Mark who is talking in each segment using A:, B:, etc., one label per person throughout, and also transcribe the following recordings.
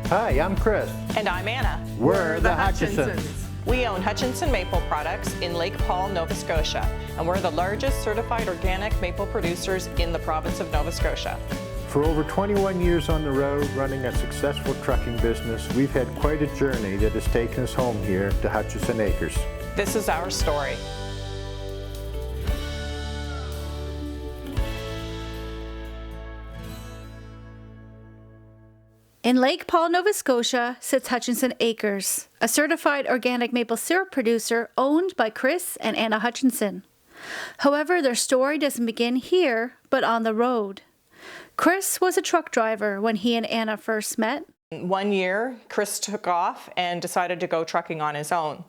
A: Hi, I'm Chris.
B: And I'm Anna.
A: We're the Hutchinsons.
B: We own Hutchinson Maple Products in Lake Paul, Nova Scotia, and we're the largest certified organic maple producers in the province of Nova Scotia.
A: For over 21 years on the road, running a successful trucking business, we've had quite a journey that has taken us home here to Hutchinson Acres.
B: This is our story.
C: In Lake Paul, Nova Scotia, sits Hutchinson Acres, a certified organic maple syrup producer owned by Chris and Anna Hutchinson. However, their story doesn't begin here, but on the road. Chris was a truck driver when he and Anna first met.
B: One year, Chris took off and decided to go trucking on his own.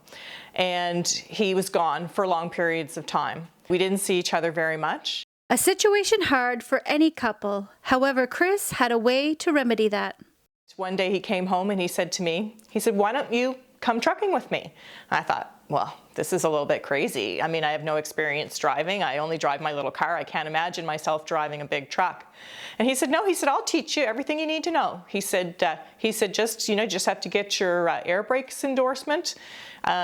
B: And he was gone for long periods of time. We didn't see each other very much.
C: A situation hard for any couple. However, Chris had a way to remedy that.
B: One day he came home and he said to me, why don't you come trucking with me? And I thought, well, this is a little bit crazy. I mean, I have no experience driving. I only drive my little car. I can't imagine myself driving a big truck. And he said, no, I'll teach you everything you need to know. He said, just have to get your air brakes endorsement.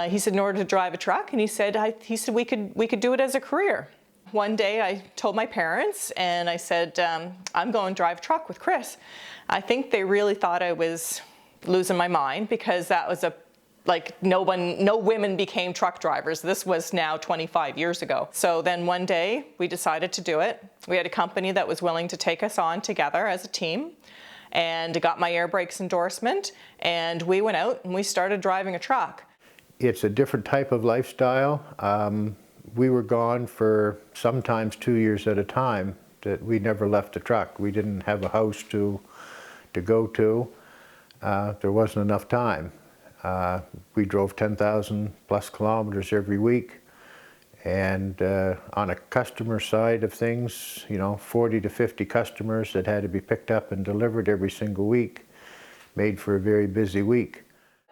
B: He said, in order to drive a truck. And he said, we could do it as a career. One day I told my parents and I said, I'm going to drive a truck with Chris. I think they really thought I was losing my mind because that was no women became truck drivers. This was now 25 years ago. So then one day we decided to do it. We had a company that was willing to take us on together as a team and got my air brakes endorsement, and we went out and we started driving a truck.
A: It's a different type of lifestyle. We were gone for sometimes 2 years at a time that we never left the truck. We didn't have a house to go to. There wasn't enough time. We drove 10,000 plus kilometers every week. And on a customer side of things, 40 to 50 customers that had to be picked up and delivered every single week made for a very busy week.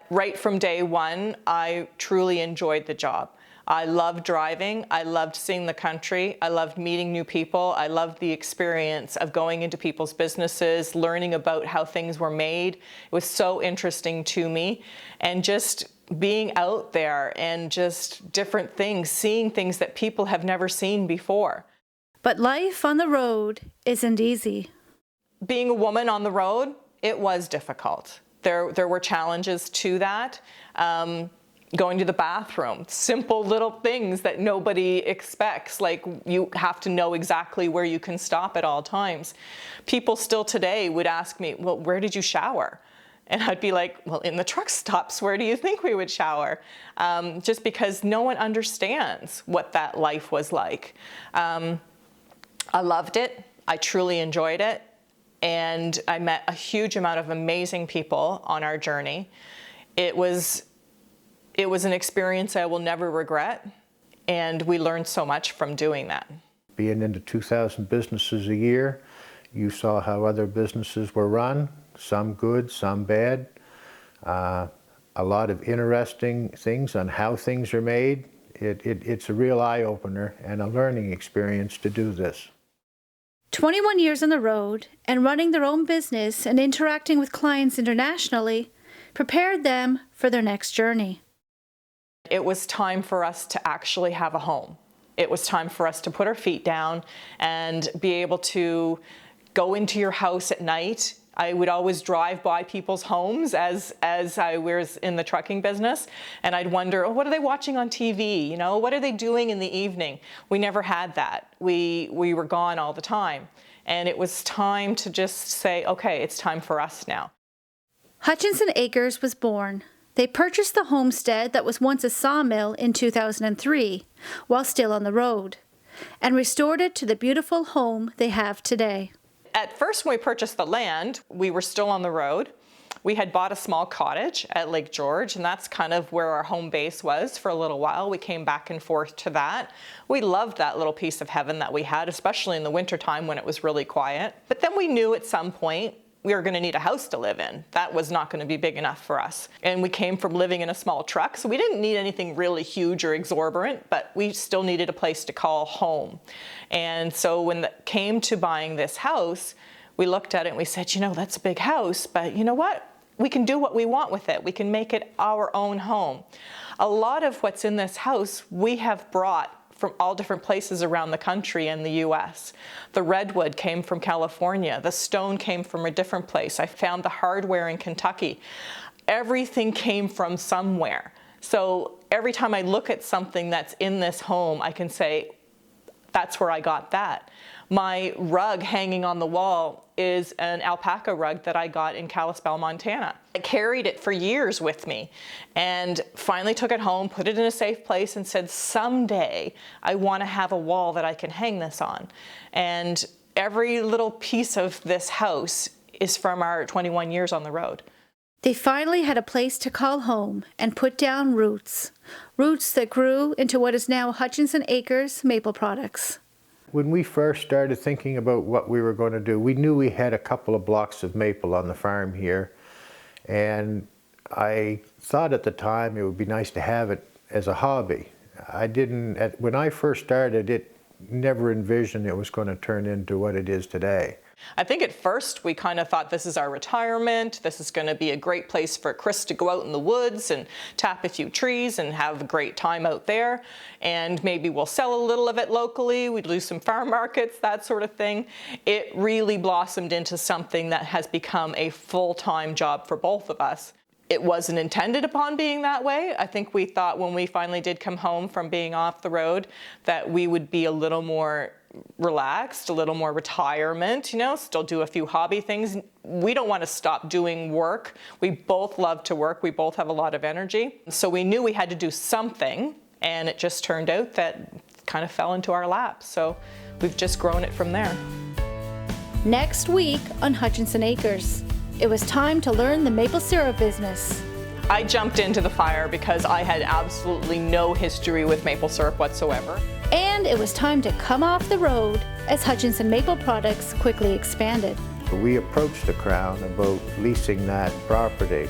B: Right from day one, I truly enjoyed the job. I loved driving, I loved seeing the country, I loved meeting new people, I loved the experience of going into people's businesses, learning about how things were made. It was so interesting to me, and just being out there and just different things, seeing things that people have never seen before.
C: But life on the road isn't easy.
B: Being a woman on the road, it was difficult. There were challenges to that. Going to the bathroom, simple little things that nobody expects, like you have to know exactly where you can stop at all times. People still today would ask me, well, where did you shower? And I'd be like, well, in the truck stops, where do you think we would shower? Just because no one understands what that life was like. I loved it, I truly enjoyed it, and I met a huge amount of amazing people on our journey. It was an experience I will never regret, and we learned so much from doing that.
A: Being into 2,000 businesses a year, you saw how other businesses were run, some good, some bad. A lot of interesting things on how things are made. It's a real eye-opener and a learning experience to do this.
C: 21 years on the road and running their own business and interacting with clients internationally prepared them for their next journey.
B: It was time for us to actually have a home. It was time for us to put our feet down and be able to go into your house at night. I would always drive by people's homes as I was in the trucking business, and I'd wonder, what are they watching on TV? What are they doing in the evening? We never had that. We were gone all the time. And it was time to just say, okay, it's time for us now.
C: Hutchinson Acres was born. They purchased the homestead that was once a sawmill in 2003, while still on the road, and restored it to the beautiful home they have today.
B: At first, when we purchased the land, we were still on the road. We had bought a small cottage at Lake George, and that's kind of where our home base was for a little while. We came back and forth to that. We loved that little piece of heaven that we had, especially in the wintertime when it was really quiet. But then we knew at some point we were going to need a house to live in. That was not going to be big enough for us. And we came from living in a small truck, so we didn't need anything really huge or exorbitant, but we still needed a place to call home. And so when it came to buying this house, we looked at it and we said, that's a big house, but you know what? we can do what we want with it. We can make it our own home. A lot of what's in this house we have brought from all different places around the country and the US. The redwood came from California. The stone came from a different place. I found the hardware in Kentucky. Everything came from somewhere. So every time I look at something that's in this home, I can say, that's where I got that. My rug hanging on the wall is an alpaca rug that I got in Kalispell, Montana. I carried it for years with me and finally took it home, put it in a safe place and said, someday I want to have a wall that I can hang this on. And every little piece of this house is from our 21 years on the road.
C: They finally had a place to call home and put down roots. Roots that grew into what is now Hutchinson Acres Maple Products.
A: When we first started thinking about what we were going to do, we knew we had a couple of blocks of maple on the farm here. And I thought at the time it would be nice to have it as a hobby. When I first started, it never envisioned it was going to turn into what it is today.
B: I think at first we kind of thought this is our retirement, this is going to be a great place for Chris to go out in the woods and tap a few trees and have a great time out there, and maybe we'll sell a little of it locally, we'd do some farm markets, that sort of thing. It really blossomed into something that has become a full-time job for both of us. It wasn't intended upon being that way. I think we thought when we finally did come home from being off the road that we would be a little more relaxed, a little more retirement, you know, still do a few hobby things. We don't want to stop doing work. We both love to work. We both have a lot of energy. So we knew we had to do something, and it just turned out that kind of fell into our lap. So we've just grown it from there.
C: Next week on Hutchinson Acres, it was time to learn the maple syrup business.
B: I jumped into the fire because I had absolutely no history with maple syrup whatsoever.
C: And it was time to come off the road as Hutchinson Maple Products quickly expanded.
A: We approached the Crown about leasing that property.